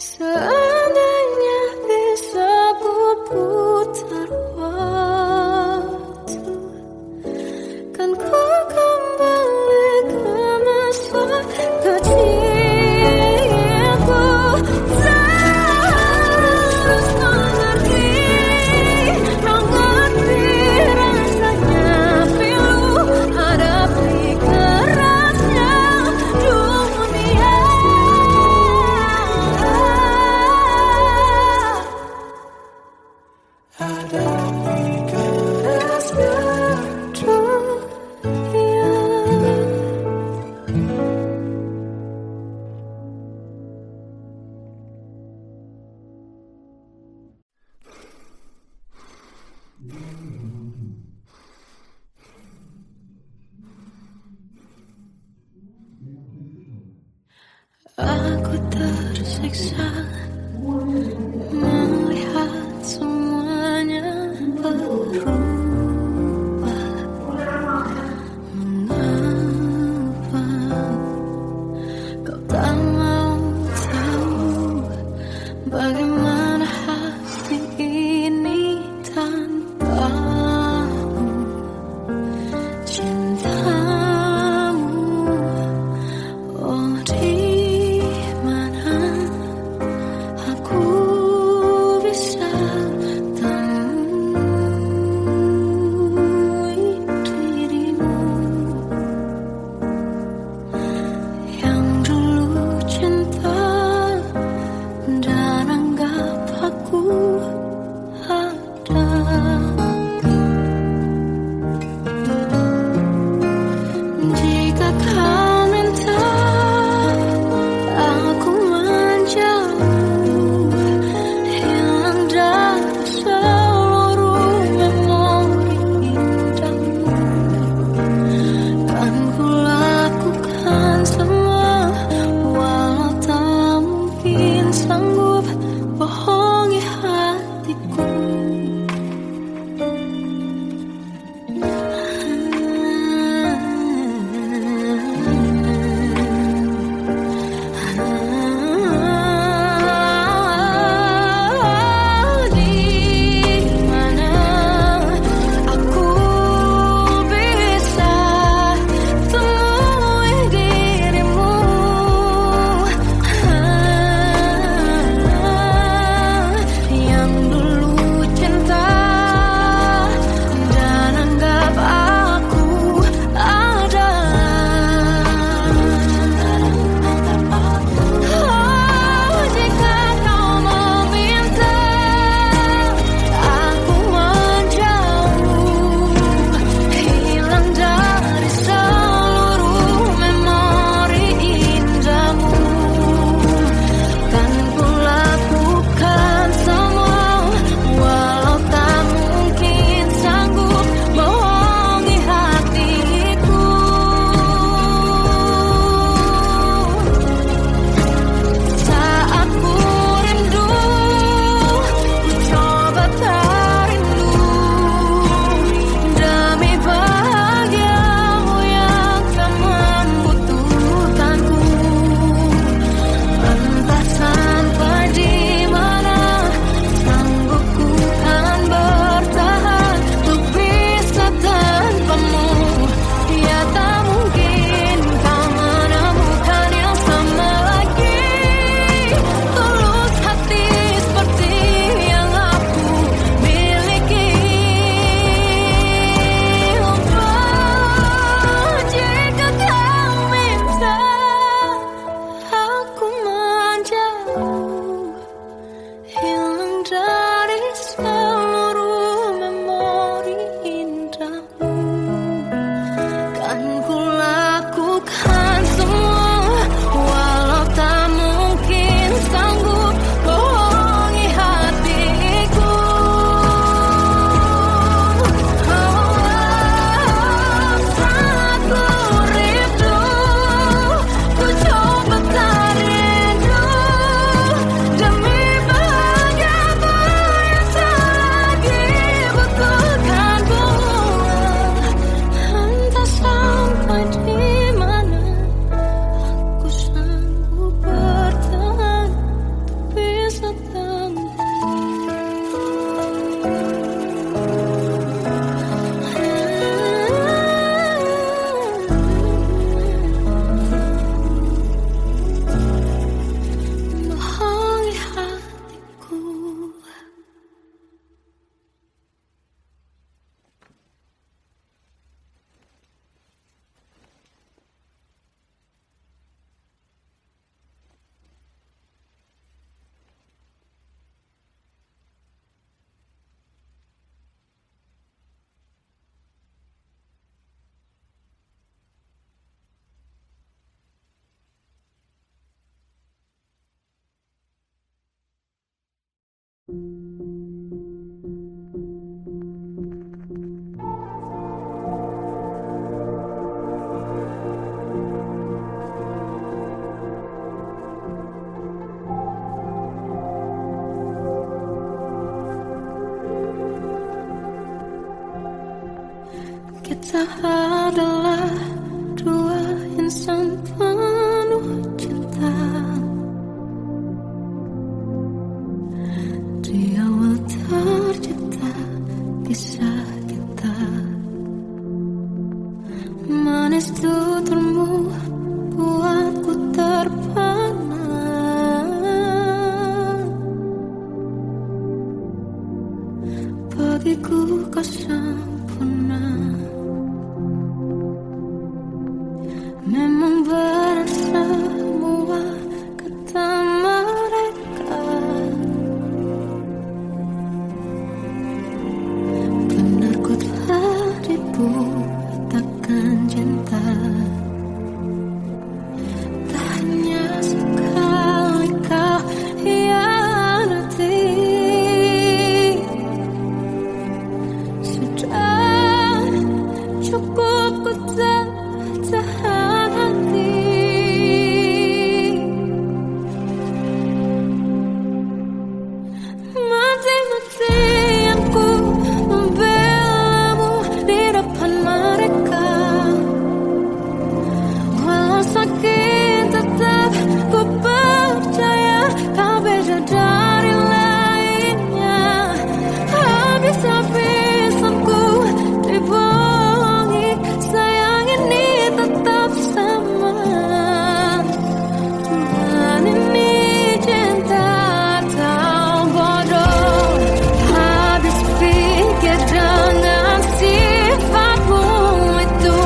Seandainya bisa ku putar waktu, kan ku kembali ke masa kecilku. Terus mengerti, mengerti rasanya pilu hadapi kerasnya dunia. Hadapi kerasnya dunia. Aku tersiksa melihat semuanya berubah. Mengapa kau tak mau tahu bagaimana hati ini tanpamu? Cintamu, oh di mana aku bisa temui dirimu yang dulu cinta dan anggap aku ada. Jika kau minta aku menjauh, hilang dari seluruh memori indahmu, kan ku lakukan semua, walau tak mungkin sanggup bohongi hatiku. Kita adalah dua insan penuh cinta. Di awal tercipta kisah kita. Manis tuturmu buatku terpana. Bagiku kau sempurna. Memang berat semua kata mereka. Benar ku telah dibutakan cinta. Tak hanya sekali kau hianati. Sudah cukup ku tahan hati. Mati-matian ku membelamu di depan mereka. Walau sakit tetap ku percaya kau beda dari lainnya. Habis-habisan ku dibohongi, sayang ini tetap sama. Tuhan ini cinta atau bodoh. Habis pikir dengan sifatmu itu.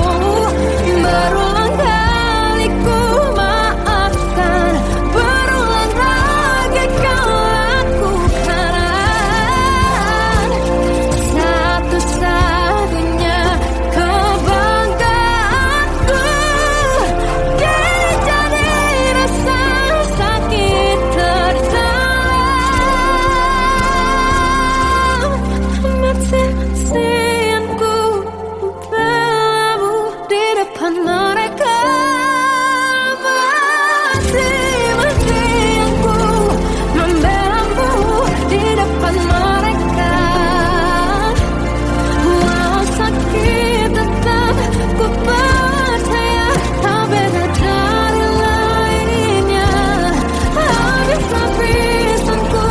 Berulang kali ku maafkan, berulang lagi kau lakukan. Satu-satunya kebanggaanku kini jadi rasa sakit terdalam. Mati-matian ku membelamu di depan mereka. Mati-matian ku membelamu di depan mereka. Walau sakit tetap ku percaya kau beda dari lainnya. Habis-habisan ku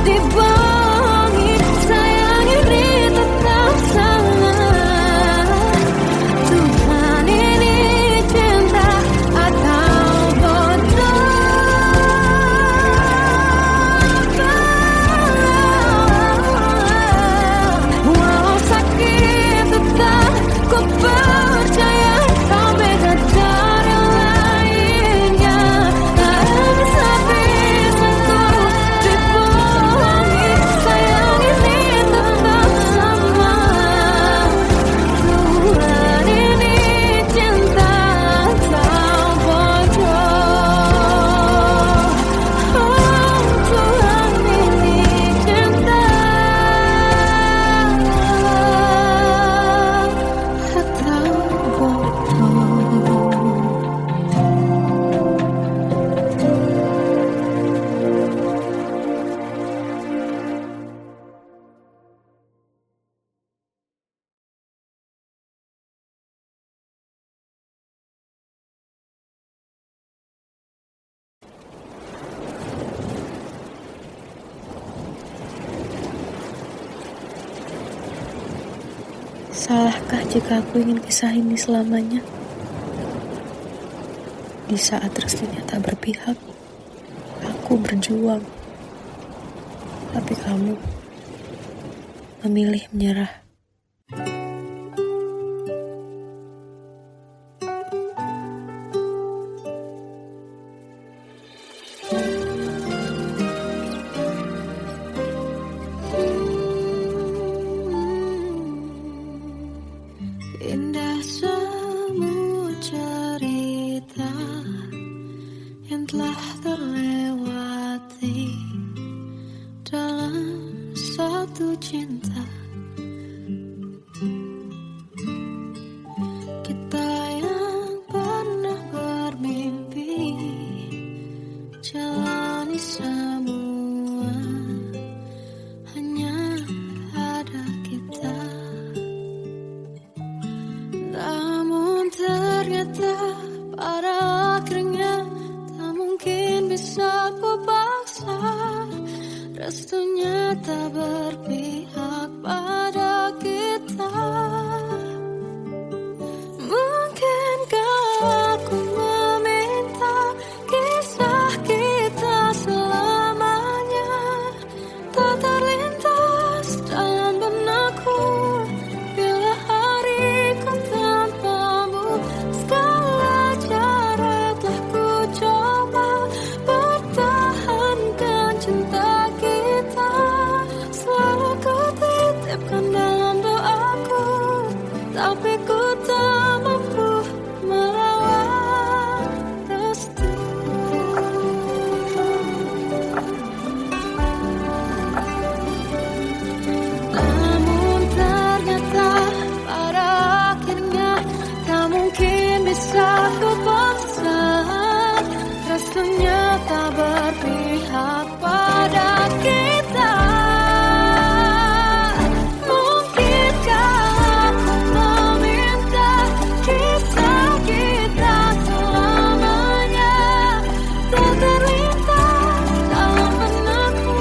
dibohongi, sayang ini tetap sama. Tuhan ini cinta atau bodoh. Walau sakit tetap ku percaya kau beda dari lainnya. Habis-habisan ku dibohongi, sayang ini tetap sama. Tuhan ini cinta atau bodoh. Tuhan ini cinta atau bodoh. Salahkah jika aku ingin kisah ini selamanya? Di saat restunya tak berpihak, aku berjuang. Tapi kamu memilih menyerah. Indah semua cerita yang telah terlewati dalam bisa ku paksa, rasanya tak berpihak pada kita. Mungkinkah aku meminta kisah kita selamanya tak terlintas dalam benakku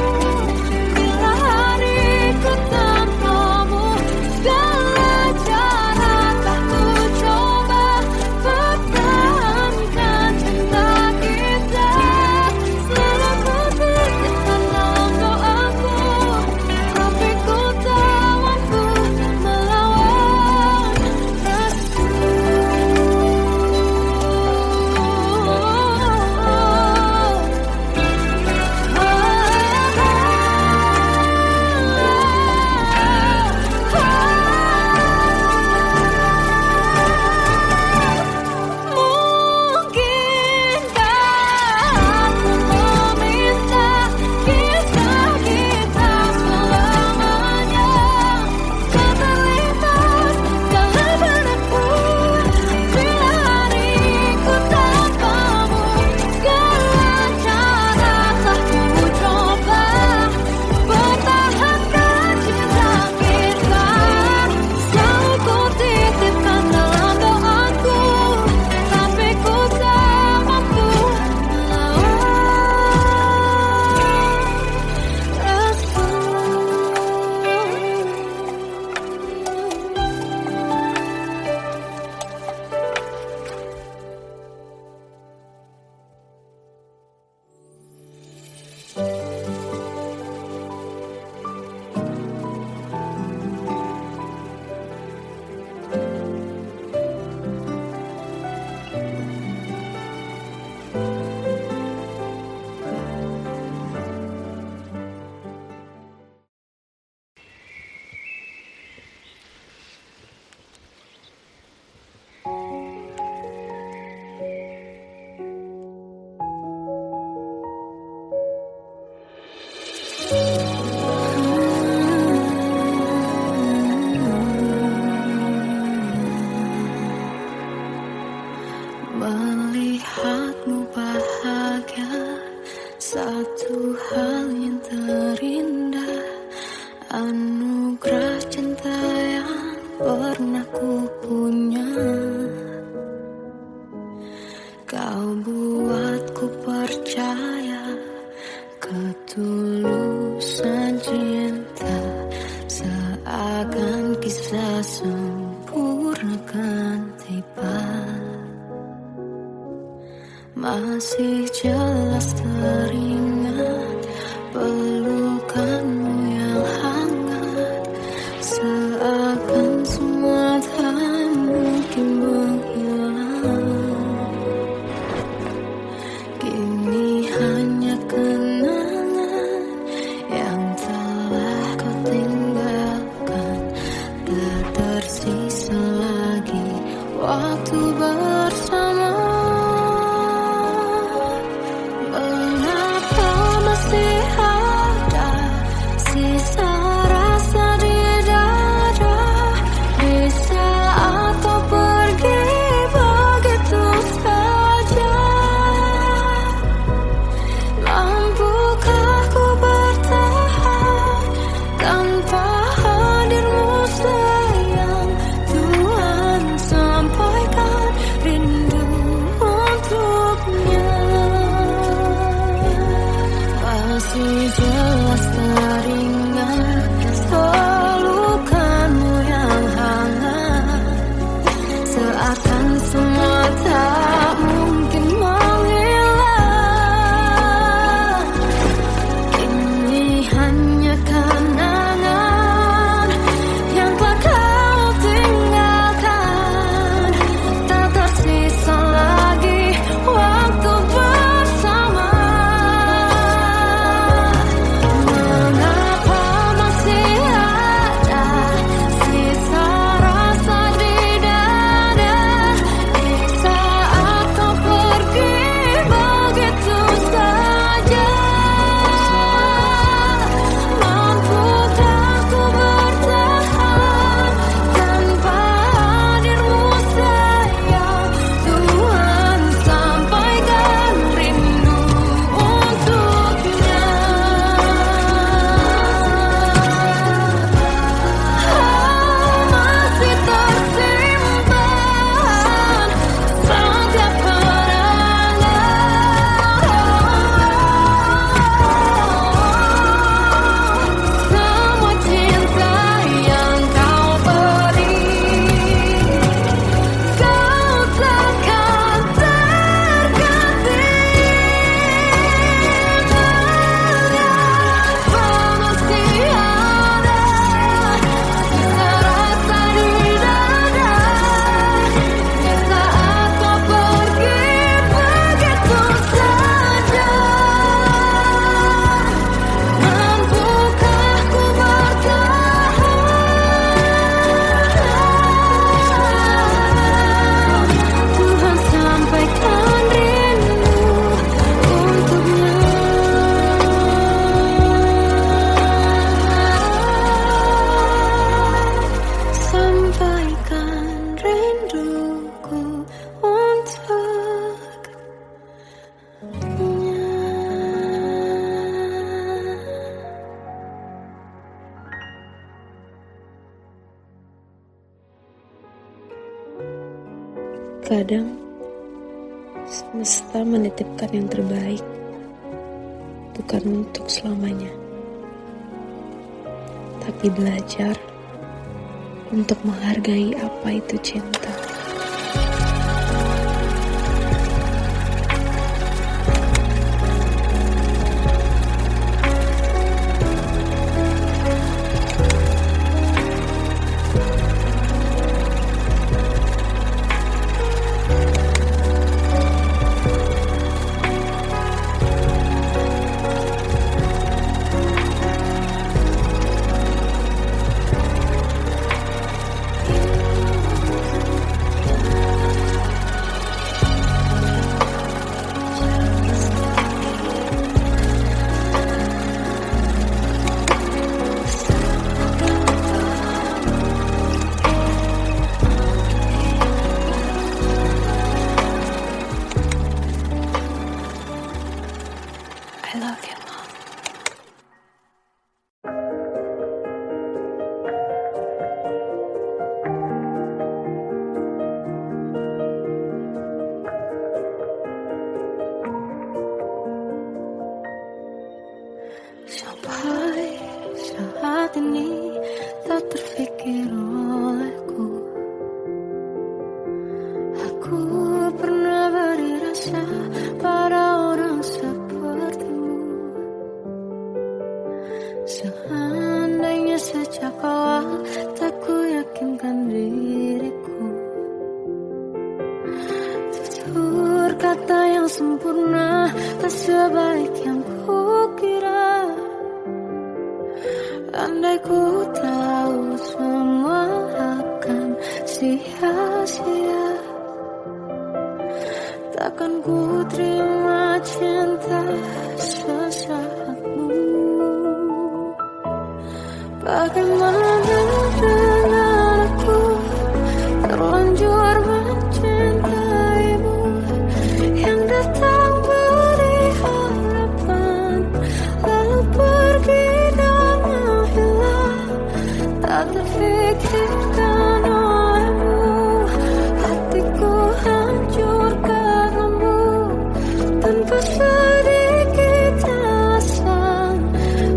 bila hariku tanpamu. Segala cara tak ku coba pertahankan cinta kita. Selalu ku titipkan dalam doaku, tapi ku tak mampu melawan rasa. Mungkinkah aku meminta kisah kita selamanya tak terlintas dalam benakku bila hariku tanpamu. Segala cara tak ku coba pertahankan cinta kita. Selalu ku titipkan dalam doaku, tapi ku tak mampu melihatmu bahagia, satu hal yang terindah, anugerah cinta yang pernah ku punya. Kau buatku percaya ketulusan cinta, seakan kisah sempurna kan tiba. Masih jelas teringat pelukanmu yang hangat, seakan semua tak mungkin menghilang. Kini hanya kenangan yang telah kau tinggalkan, tak tersisa lagi waktu bersama. Mengapa Terkadang semesta menitipkan yang terbaik, bukan untuk selamanya, tapi belajar untuk menghargai apa itu cinta. I love you, Mom. Sampai saat ini tak terfikir olehku. Aku pernah beri rasa pada orang sepertimu. Seandainya sejak awal tak ku yakinkan diriku, tutur kata yang sempurna tak sebaik yang kukira. Andai ku tahu semua akan sia-sia, takkan ku terima cinta sesaatmu. Bagaimana dengan aku terlanjur mencintaimu, yang datang beri harapan lalu pergi dan menghilang, tak terfikirkan olehmu. Hatiku hancur karenamu tanpa sedikit alasan,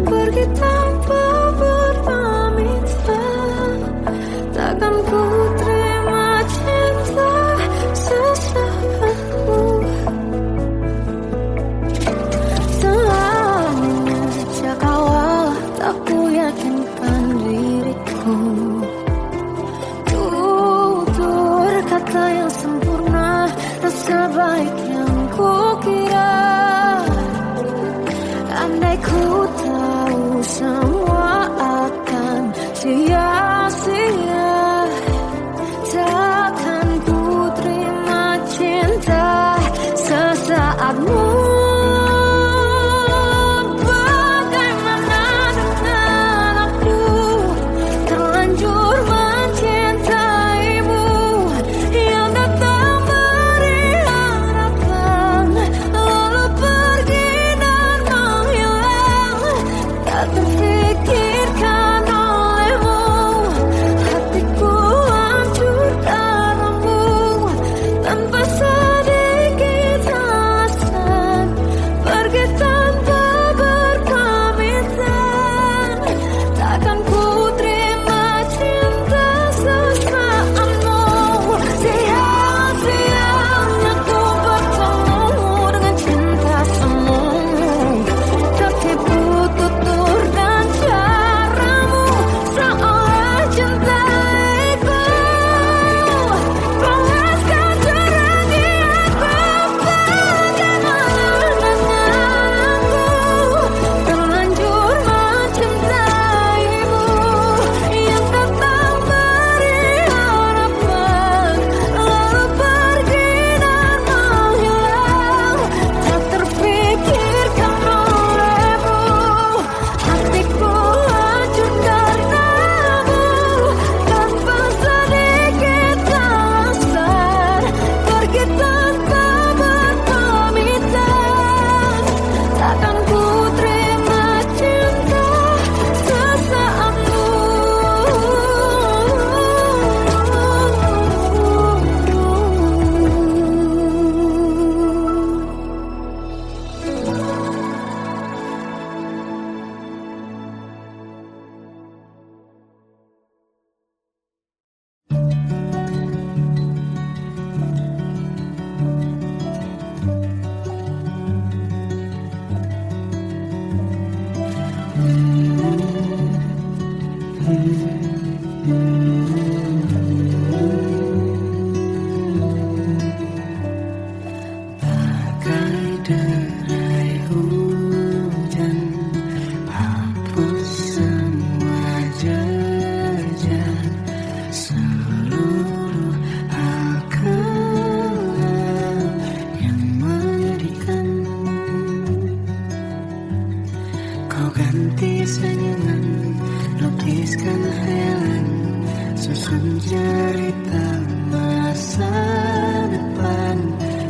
pergi tanpa berpamitan.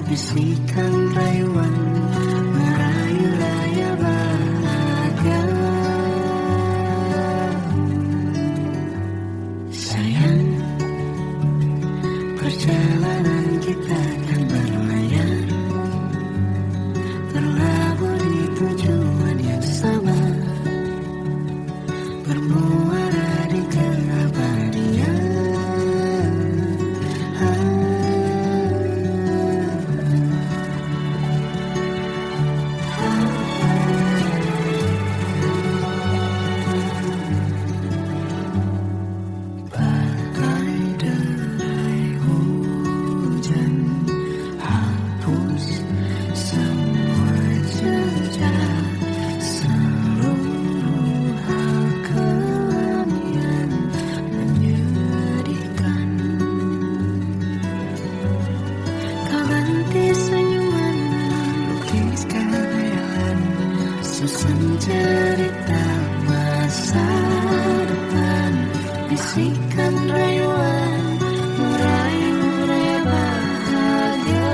bisikan rayuan merayu raya bahagia. Sayang, perjalanan kita akan berlayar, berlabuh di tujuan yang sama, bermuara di keabadian. Bagai derai hujan, hapus semua jejak, seluruh hal kelam yang menyedihkan. Kau ganti senyuman, lukiskan khayalan, susun cerita masa depan, bisikan rayuan merayu raya bahagia.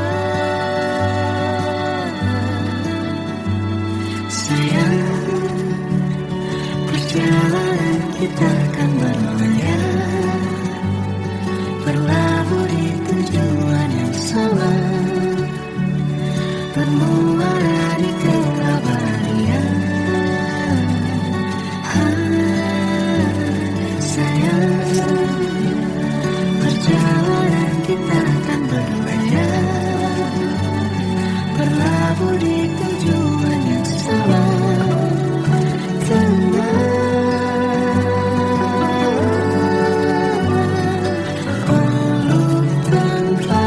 Sayang, perjalanan kita akan berlayar, berlabuh di tujuan yang sama, bermuara di keabadian. Sayang, perjalanan kita akan berlayar, berlabuh di tujuan yang sama. Peluk tanpa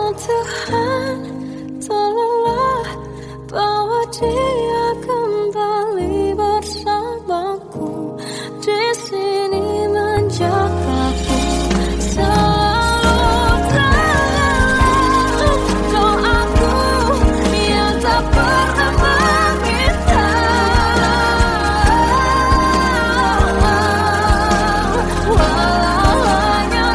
Tuhan, tolonglah bawa dia kembali bersamaku di sini menjagaku selalu. Dalam doaku yang tak pernah meminta, walau hanya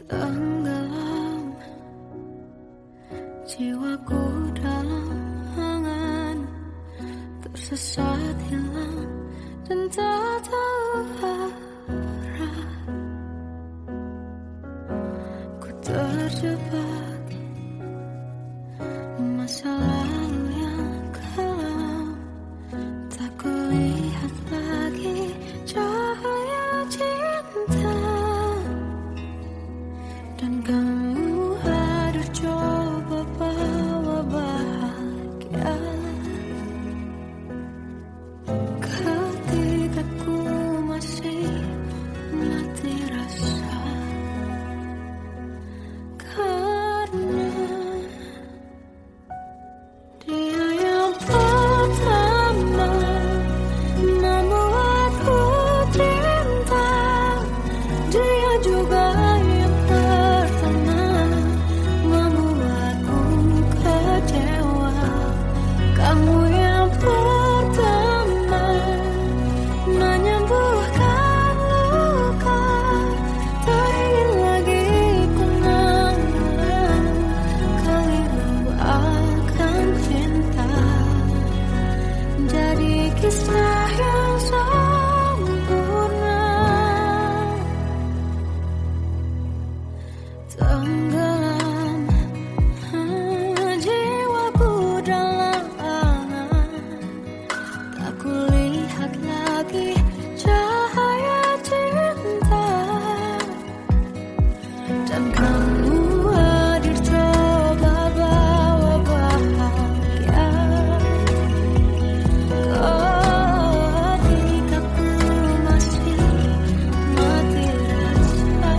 tenggelam jiwaku dalam angan, tersesat hilang dan tak tahu arah. Ku terjebak masa lalu yang kelam, tak kulihat lagi cahaya cinta. Dan kamu hadir coba bawa bahagia ketika ku masih mati rasa, karena dia yang pertama membuatku cinta, dia juga yang membuatku kecewa. Kamu yang pertama menyembuhkan luka, tak ingin lagi kenangan keliru akan cinta. Jadi kisah yang sempurna, tenggelam jiwaku dalam angan, tak kulihat lagi cahaya cinta. Dan kamu hadir coba bawa bahagia ketika ku masih mati rasa,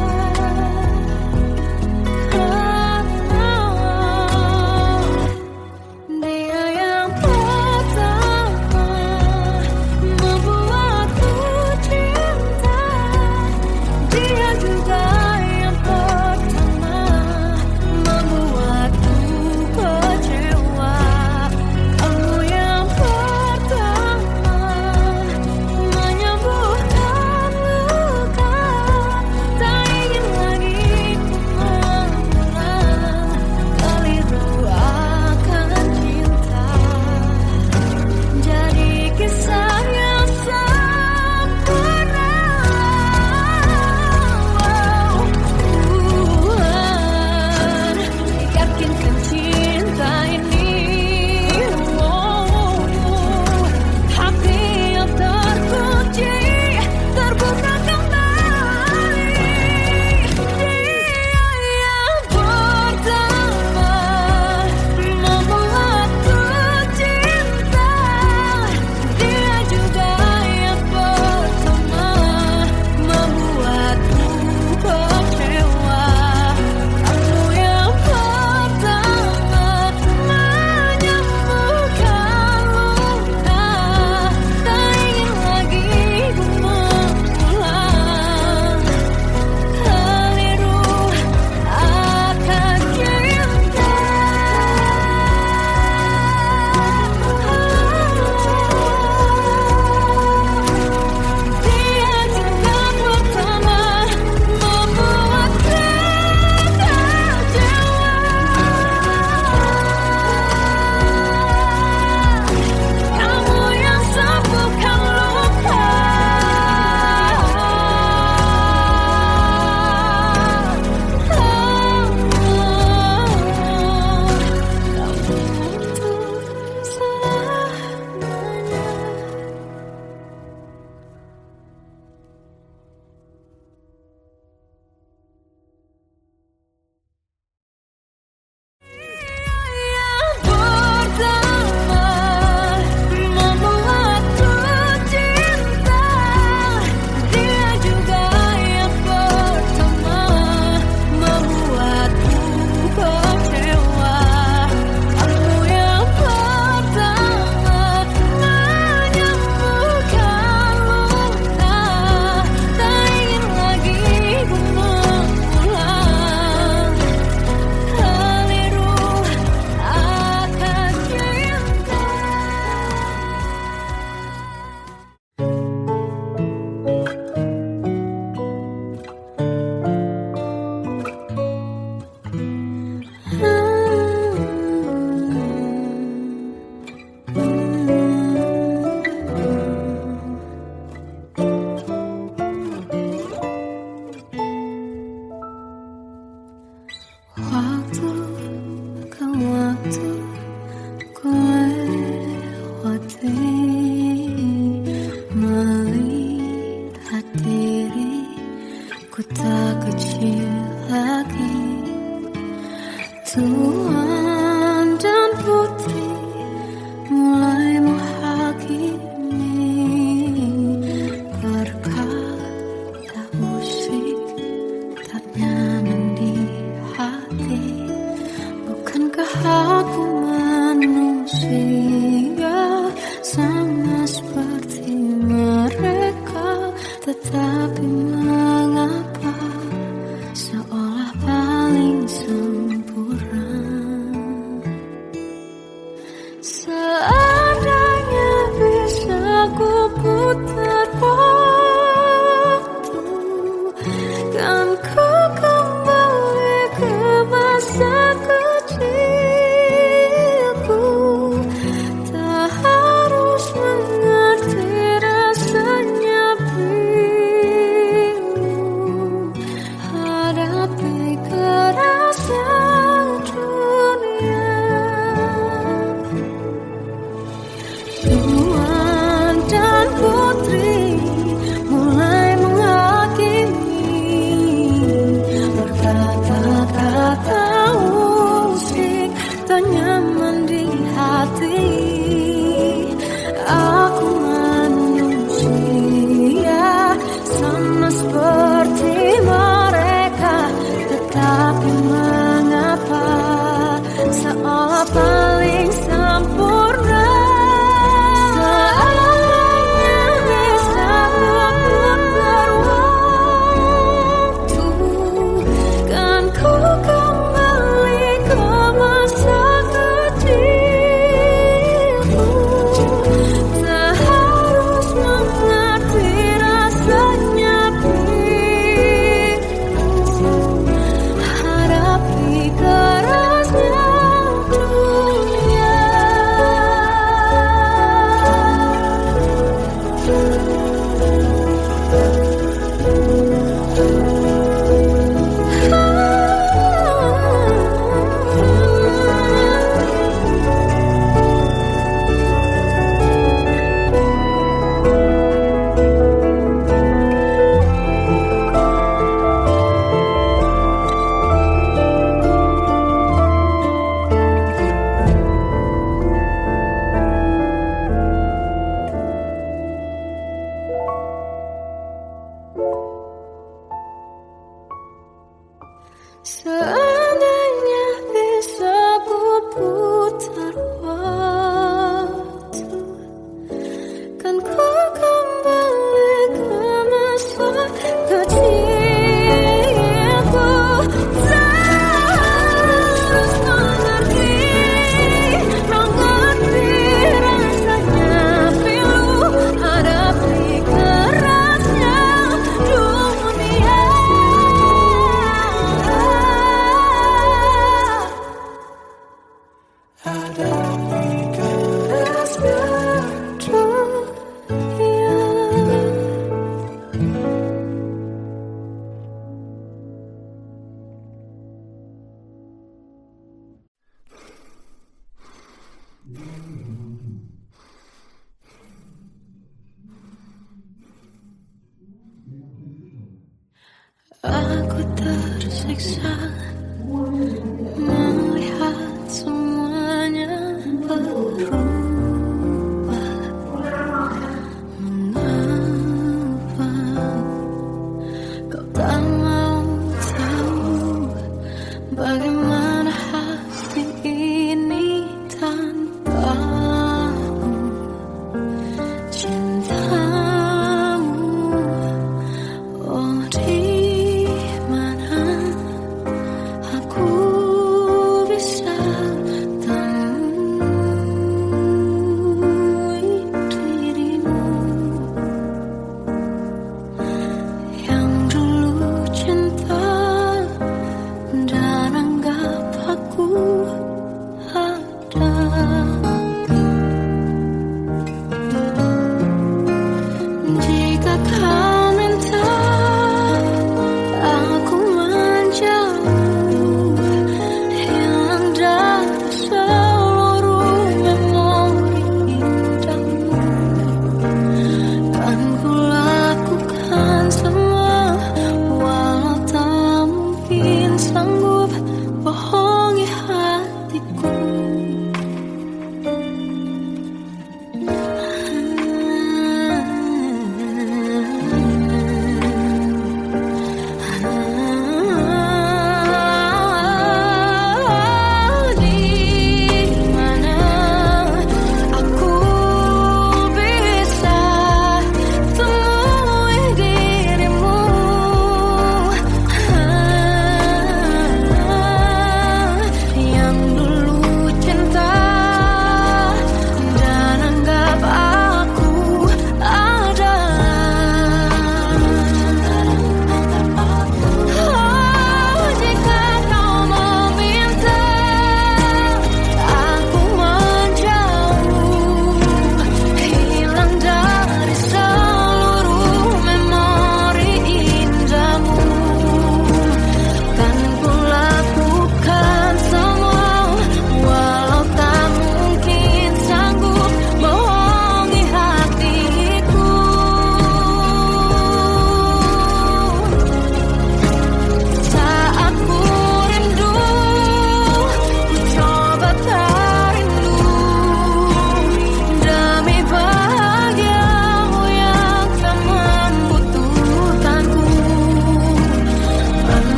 dia yang pertama membuatku cinta, dia juga yang pertama melihat diriku tak kecil lagi. Tuan dan putri mulai menghakimi berkata musik tak nyaman di hati. Bukankah aku manusia sama seperti mereka, tetapi mengapa seolah paling sempurna? Seandainya bisa ku putar waktu, kan ku kembali ke masa kecilku. Tak harus mengerti rasanya bingung hadapi kerasnya dunia. Tuan dan putri mulai menghakimi berkata-kata musik tak nyaman di hati. Aku manusia sama seperti mereka, tetapi mengapa seolah paling sempurna? Seandainya bisa memutar waktu, kan ku kembali ke masa kecilku. Tak harus mengerti rasanya bingung hadapi kerasnya dunia. Seandainya bisa ku putar waktu, kan ku kembali ke masa kecilku. Tak harus mengerti rasanya pilu hadapi kerasnya dunia. Hadapi kerasnya dunia. Aku tersiksa melihat semuanya berubah. Mengapa kau tak mau tahu bagaimana hati ini tanpamu? Cintamu, oh di mana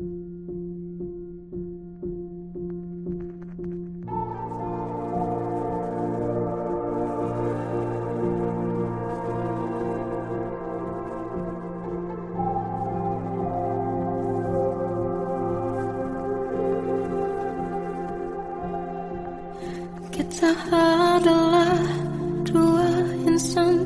Kita adalah dua insan